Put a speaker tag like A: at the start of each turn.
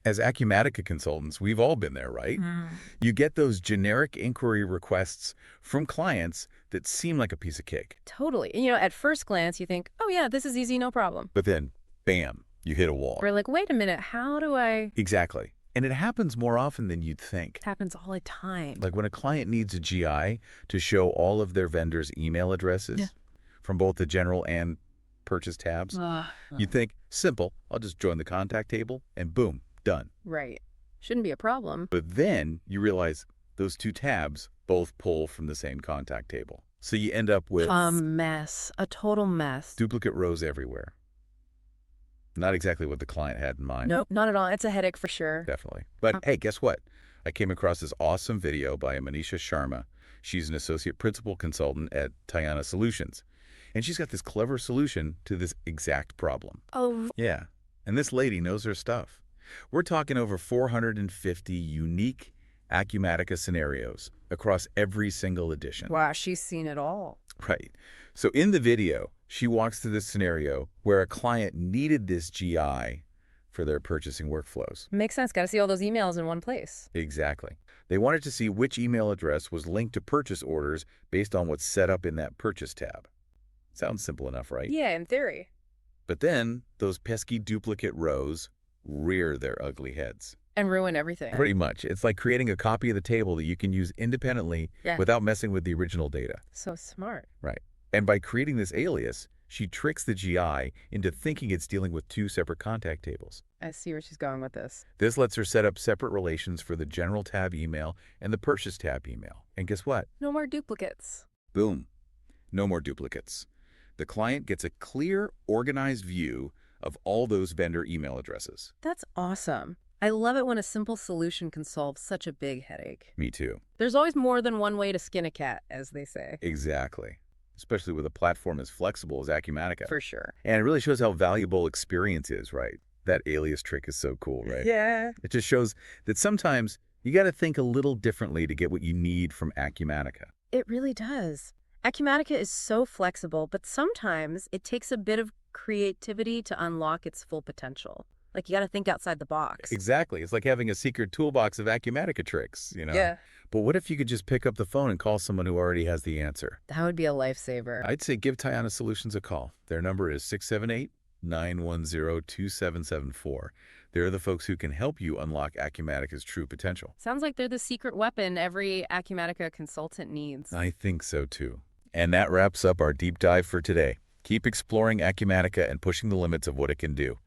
A: As Acumatica consultants, we've all been there, right? You get those generic inquiry requests from clients that seem like a piece of cake.
B: Totally. At first glance, you think, oh, yeah, this is easy, no problem.
A: But then, bam, you hit a wall.
B: We're like, wait a minute, how do I?
A: Exactly. And it happens more often than you'd think.
B: It happens all the time.
A: Like when a client needs a GI to show all of their vendors' email addresses from both the general and purchase tabs, you think, simple, I'll just join the contact table and boom, done.
B: Right. Shouldn't be a problem.
A: But then you realize those two tabs both pull from the same contact table. So you end up with
B: A mess. A total mess.
A: duplicate rows everywhere. Not exactly what the client had in mind.
B: Nope, not at all. It's a headache for sure.
A: Definitely. But hey, guess what? I came across this awesome video by Manisha Sharma. She's an associate principal consultant at Tiana Solutions. And she's got this clever solution to this exact problem.
B: Oh,
A: Yeah. And this lady knows her stuff. We're talking over 450 unique Acumatica scenarios across every single edition.
B: wow, she's seen it all.
A: Right. So in the video, she walks through this scenario where a client needed this GI for their purchasing workflows.
B: Makes sense. Got to see all those emails in one place.
A: Exactly. They wanted to see which email address was linked to purchase orders based on what's set up in that purchase tab. Sounds simple enough, right?
B: Yeah, in theory.
A: But then those pesky duplicate rows rear their ugly heads.
B: And ruin everything.
A: Pretty much. It's like creating a copy of the table that you can use independently
B: Yeah.
A: without messing with the original data.
B: So smart.
A: Right. And by creating this alias, she tricks the GI into thinking it's dealing with two separate contact tables.
B: I see where she's going with this.
A: This lets her set up separate relations for the general tab email and the purchase tab email. And guess what?
B: No more duplicates.
A: Boom. No more duplicates. The client gets a clear, organized view of all those vendor email addresses.
B: That's awesome. I love it when a simple solution can solve such a big headache.
A: Me too.
B: There's always more than one way to skin a cat, as they say.
A: Exactly. Especially with a platform as flexible as Acumatica.
B: For sure.
A: And it really shows how valuable experience is, right? That alias trick is so cool, right?
B: Yeah.
A: It just shows that sometimes you got to think a little differently to get what you need from Acumatica.
B: It really does. Acumatica is so flexible, but sometimes it takes a bit of creativity to unlock its full potential. Like, you got to think outside the box.
A: Exactly. It's like having a secret toolbox of Acumatica tricks, you know?
B: Yeah.
A: But what if you could just pick up the phone and call someone who already has the answer?
B: That would be a lifesaver.
A: I'd say give Tiana Solutions a call. Their number is 678-910-2774. They're the folks who can help you unlock Acumatica's true potential.
B: Sounds like they're the secret weapon every Acumatica consultant needs.
A: I think so too. And that wraps up our deep dive for today. Keep exploring Acumatica and pushing the limits of what it can do.